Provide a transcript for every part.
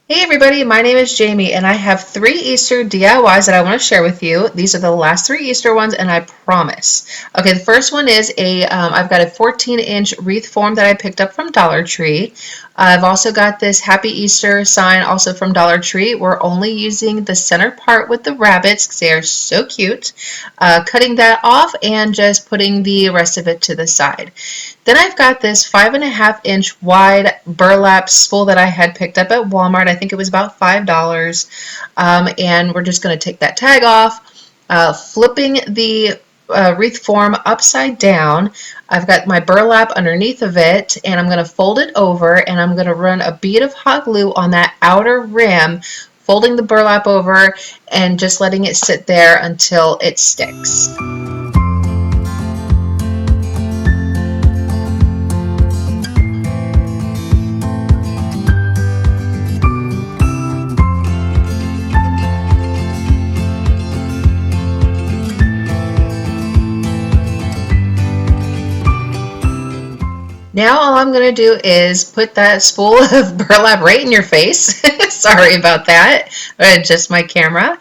Hey everybody, my name is Jamie and I have 3 Easter DIYs that I want to share with you. These are the last 3 Easter ones and I promise. Okay, the first one is I've got a 14-inch wreath form that I picked up from Dollar Tree. I've also got this Happy Easter sign also from Dollar Tree. We're only using the center part with the rabbits because they are so cute. Cutting that off and just putting the rest of it to the side. Then I've got this 5.5-inch wide burlap spool that I had picked up at Walmart. I think it was about $5. And we're just going to take that tag off, flipping the wreath form upside down. I've got my burlap underneath of it, and I'm going to fold it over, and I'm going to run a bead of hot glue on that outer rim, folding the burlap over and just letting it sit there until it sticks. Now all I'm going to do is put that spool of burlap right in your face. Sorry about that. Just my camera.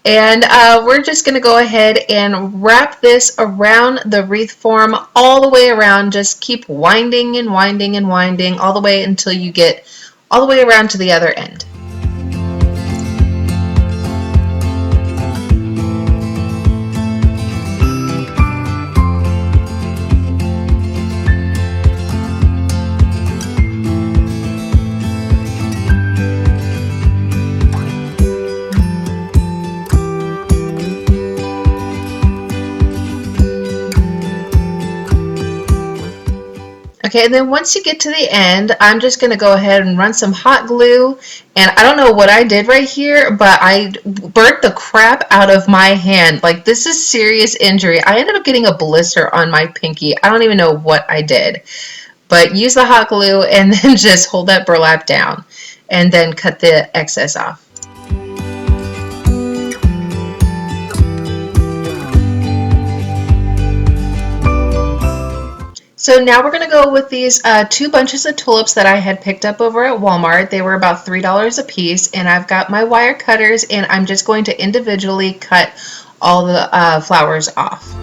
And we're just going to go ahead and wrap this around the wreath form all the way around. Just keep winding and winding and winding all the way until you get all the way around to the other end. Okay, and then once you get to the end, I'm just going to go ahead and run some hot glue. And I don't know what I did right here, but I burnt the crap out of my hand. Like, this is serious injury. I ended up getting a blister on my pinky. I don't even know what I did. But use the hot glue and then just hold that burlap down and then cut the excess off. So now we're going to go with these 2 bunches of tulips that I had picked up over at Walmart. They were about $3 a piece, and I've got my wire cutters, and I'm just going to individually cut all the flowers off.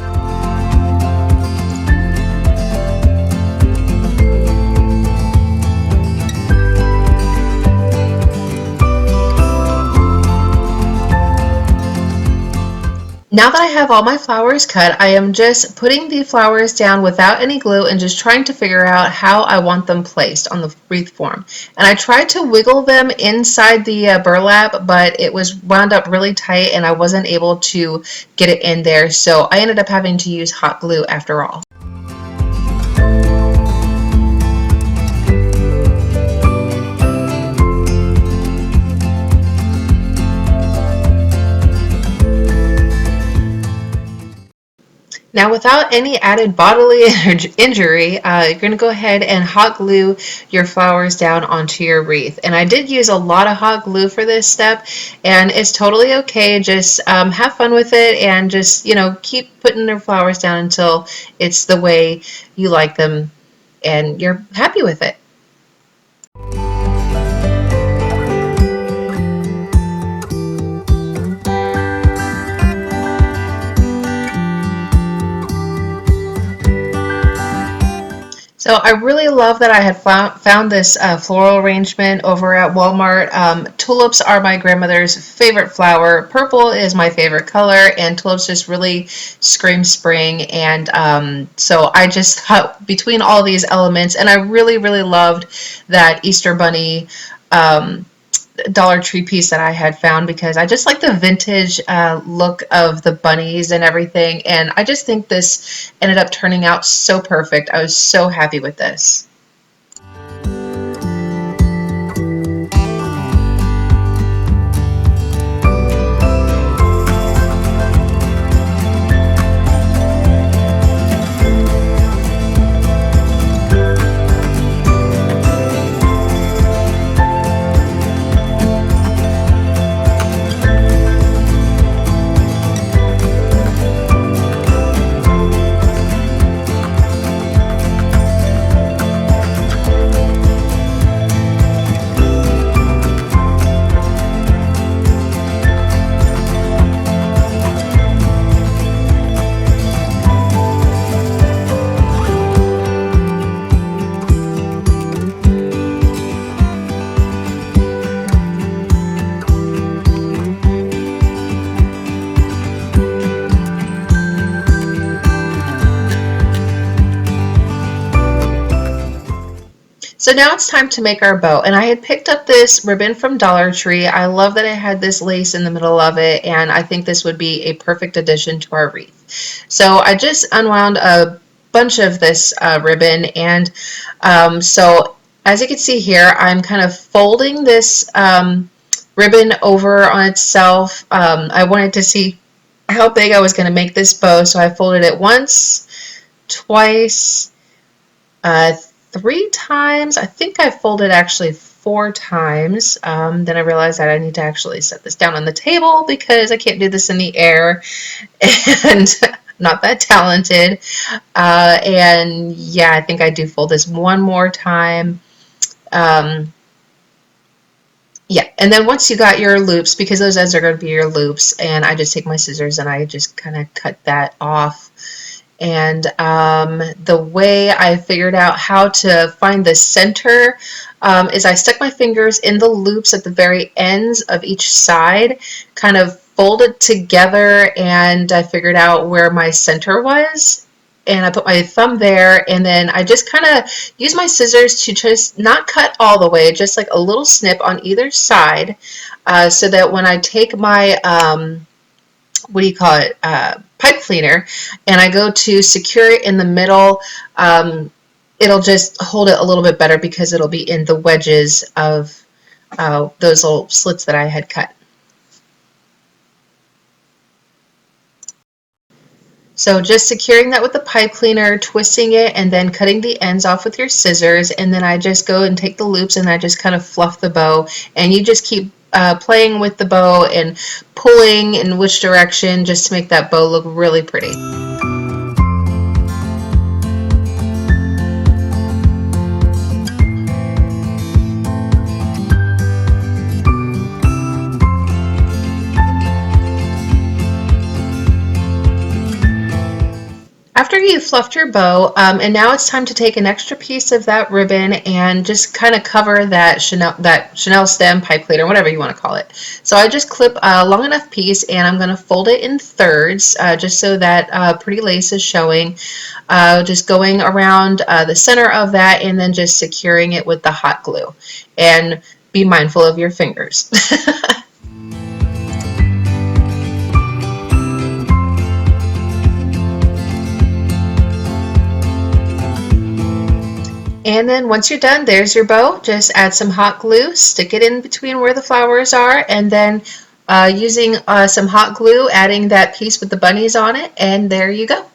Now that I have all my flowers cut, I am just putting the flowers down without any glue and just trying to figure out how I want them placed on the wreath form. And I tried to wiggle them inside the burlap, but it was wound up really tight and I wasn't able to get it in there, so I ended up having to use hot glue after all. Now, without any added bodily injury, you're going to go ahead and hot glue your flowers down onto your wreath. And I did use a lot of hot glue for this step, and it's totally okay. Just have fun with it and just, keep putting your flowers down until it's the way you like them and you're happy with it. So I really love that I had found this floral arrangement over at Walmart. Tulips are my grandmother's favorite flower. Purple is my favorite color, and tulips just really scream spring. And so I just thought between all these elements, and I really, really loved that Easter bunny Dollar Tree piece that I had found because I just like the vintage look of the bunnies and everything, and I just think this ended up turning out so perfect. I was so happy with this. So now it's time to make our bow, and I had picked up this ribbon from Dollar Tree. I love that it had this lace in the middle of it, and I think this would be a perfect addition to our wreath. So I just unwound a bunch of this ribbon, and so as you can see here, I'm kind of folding this ribbon over on itself. I wanted to see how big I was going to make this bow, so I folded it once, twice, 3 times. I think I folded actually 4 times. Then I realized that I need to actually set this down on the table because I can't do this in the air and not that talented. And yeah, I think I do fold this one more time. Yeah, and then once you got your loops, because those ends are going to be your loops, and I just take my scissors and I just kind of cut that off. And the way I figured out how to find the center is I stuck my fingers in the loops at the very ends of each side, kind of folded together, and I figured out where my center was. And I put my thumb there, and then I just kind of use my scissors to just not cut all the way, just like a little snip on either side, so that when I take my what do you call it, pipe cleaner, and I go to secure it in the middle, it'll just hold it a little bit better because it'll be in the wedges of those little slits that I had cut. So just securing that with the pipe cleaner, twisting it, and then cutting the ends off with your scissors, and then I just go and take the loops and I just kind of fluff the bow, and you just keep playing with the bow and pulling in which direction just to make that bow look really pretty. After you've fluffed your bow, and now it's time to take an extra piece of that ribbon and just kind of cover that Chanel stem, pipe cleaner, whatever you want to call it. So I just clip a long enough piece, and I'm going to fold it in thirds just so that pretty lace is showing. Just going around the center of that and then just securing it with the hot glue. And be mindful of your fingers. And then once you're done, there's your bow. Just add some hot glue, stick it in between where the flowers are, and then using some hot glue, adding that piece with the bunnies on it, and there you go.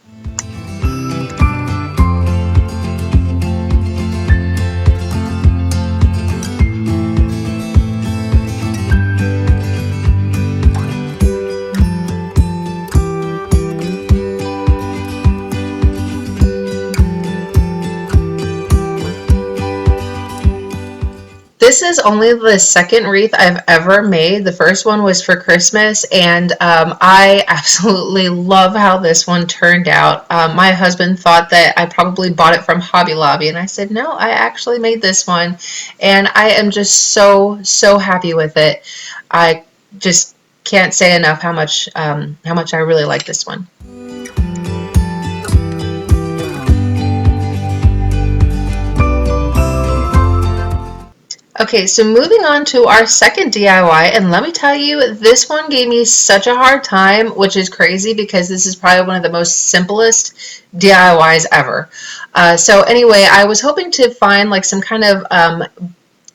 This is only the second wreath I've ever made. The first one was for Christmas, and I absolutely love how this one turned out. My husband thought that I probably bought it from Hobby Lobby, and I said, no, I actually made this one, and I am just so happy with it. I just can't say enough how much I really like this one. Okay, so moving on to our second DIY, and let me tell you, this one gave me such a hard time, which is crazy because this is probably one of the most simplest DIYs ever. So anyway, I was hoping to find like some kind of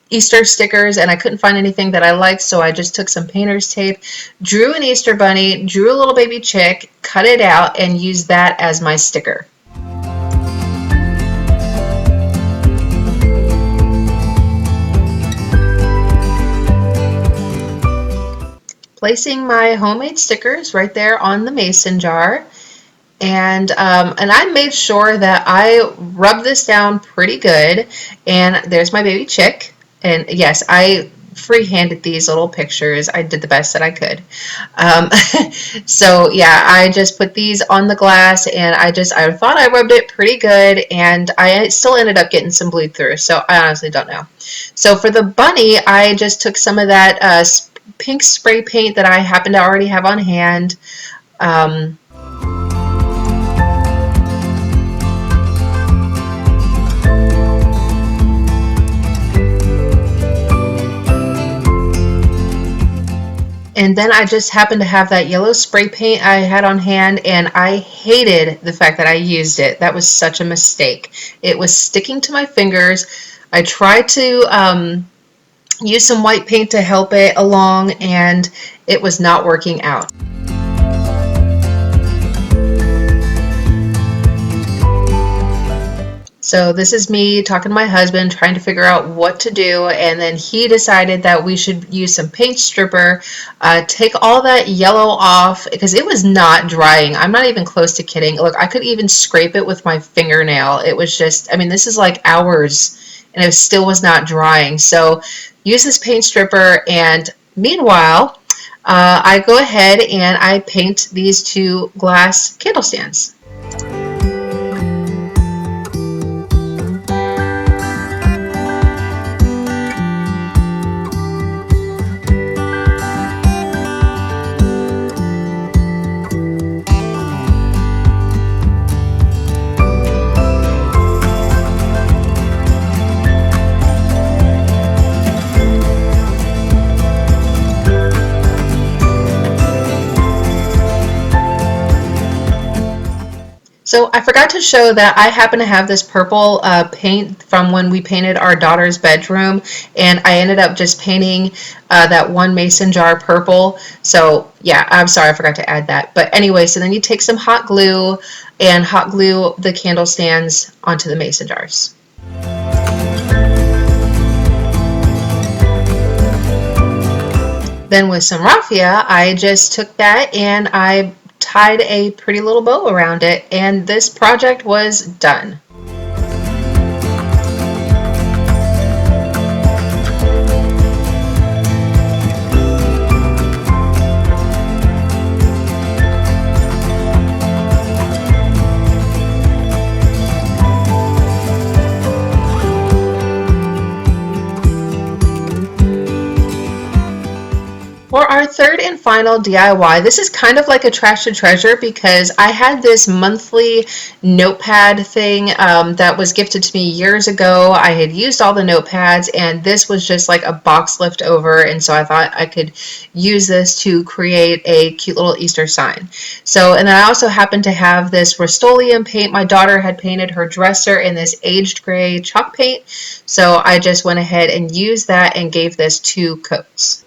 Easter stickers, and I couldn't find anything that I liked, so I just took some painter's tape, drew an Easter bunny, drew a little baby chick, cut it out, and used that as my sticker. Placing my homemade stickers right there on the mason jar, and I made sure that I rubbed this down pretty good. And there's my baby chick, and yes, I free-handed these little pictures. I did the best that I could. So yeah, I just put these on the glass, and I thought I rubbed it pretty good, and I still ended up getting some bleed through, so I honestly don't know. So for the bunny, I just took some of that pink spray paint that I happen to already have on hand. And then I just happened to have that yellow spray paint I had on hand, and I hated the fact that I used it. That was such a mistake. It was sticking to my fingers. I tried to use some white paint to help it along, and it was not working out. So this is me talking to my husband, trying to figure out what to do, and then he decided that we should use some paint stripper, take all that yellow off, because it was not drying. I'm not even close to kidding. Look, I could even scrape it with my fingernail. It was just, I mean, this is like hours, and it still was not drying. So use this paint stripper, and meanwhile, I go ahead and I paint these two glass candle stands. So I forgot to show that I happen to have this purple paint from when we painted our daughter's bedroom, and I ended up just painting that one mason jar purple. So yeah, I'm sorry, I forgot to add that. But anyway, so then you take some hot glue and hot glue the candle stands onto the mason jars. Then with some raffia, I just took that and I tied a pretty little bow around it, and this project was done. For our third and final DIY, this is kind of like a trash to treasure because I had this monthly notepad thing that was gifted to me years ago. I had used all the notepads, and this was just like a box left over, and so I thought I could use this to create a cute little Easter sign. So, and then I also happened to have this Rustoleum paint. My daughter had painted her dresser in this aged gray chalk paint, so I just went ahead and used that and gave this 2 coats.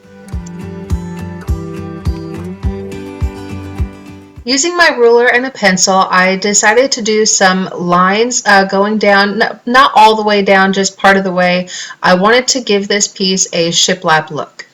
Using my ruler and a pencil, I decided to do some lines going down, not all the way down, just part of the way. I wanted to give this piece a shiplap look.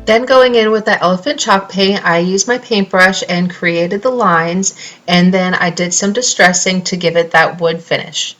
Then going in with that elephant chalk paint, I used my paintbrush and created the lines, and then I did some distressing to give it that wood finish.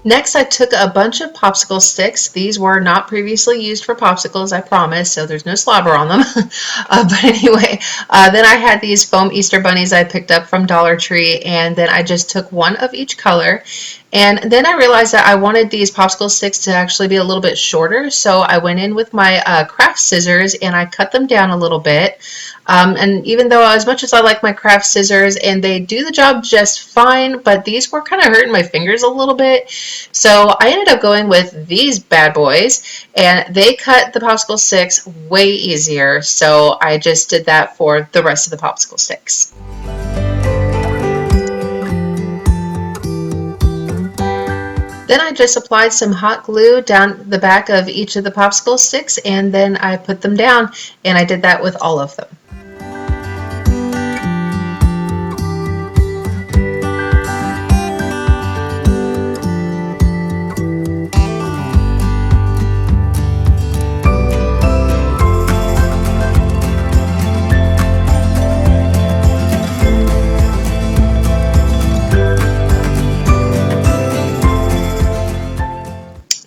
Next, I took a bunch of popsicle sticks. These were not previously used for popsicles, I promise, so there's no slobber on them. But anyway, then I had these foam Easter bunnies I picked up from Dollar Tree, and then I just took one of each color. And then I realized that I wanted these popsicle sticks to actually be a little bit shorter, so I went in with my craft scissors and I cut them down a little bit. And even though as much as I like my craft scissors and they do the job just fine, but these were kind of hurting my fingers a little bit. So I ended up going with these bad boys, and they cut the popsicle sticks way easier. So I just did that for the rest of the popsicle sticks. Then I just applied some hot glue down the back of each of the popsicle sticks, and then I put them down, and I did that with all of them.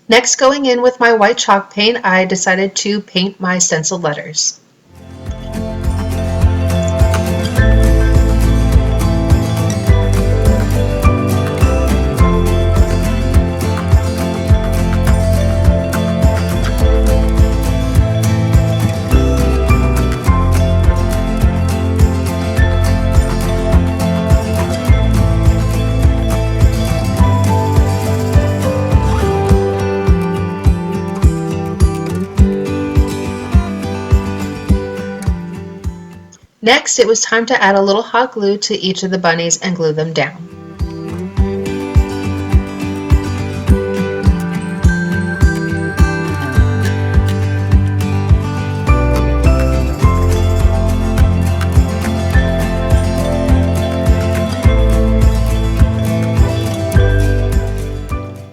Next, going in with my white chalk paint, I decided to paint my stenciled letters. Next, it was time to add a little hot glue to each of the bunnies and glue them down.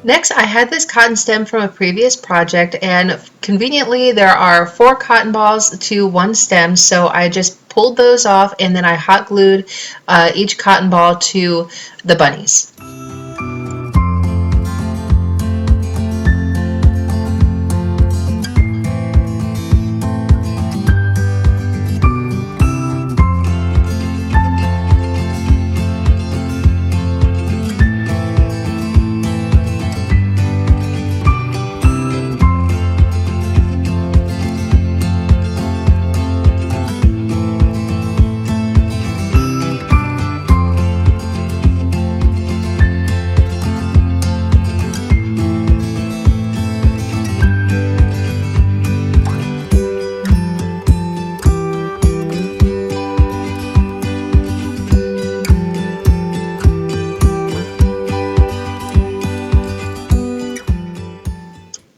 Next, I had this cotton stem from a previous project, and conveniently there are 4 cotton balls to 1 stem, so I just pulled those off and then I hot glued each cotton ball to the bunnies.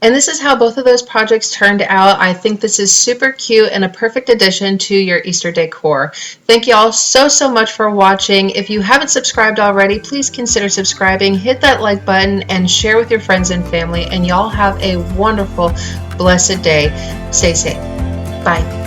And this is how both of those projects turned out. I think this is super cute and a perfect addition to your Easter decor. Thank you all so much for watching. If you haven't subscribed already, please consider subscribing, hit that like button, and share with your friends and family. And y'all have a wonderful, blessed day. Stay safe. Bye.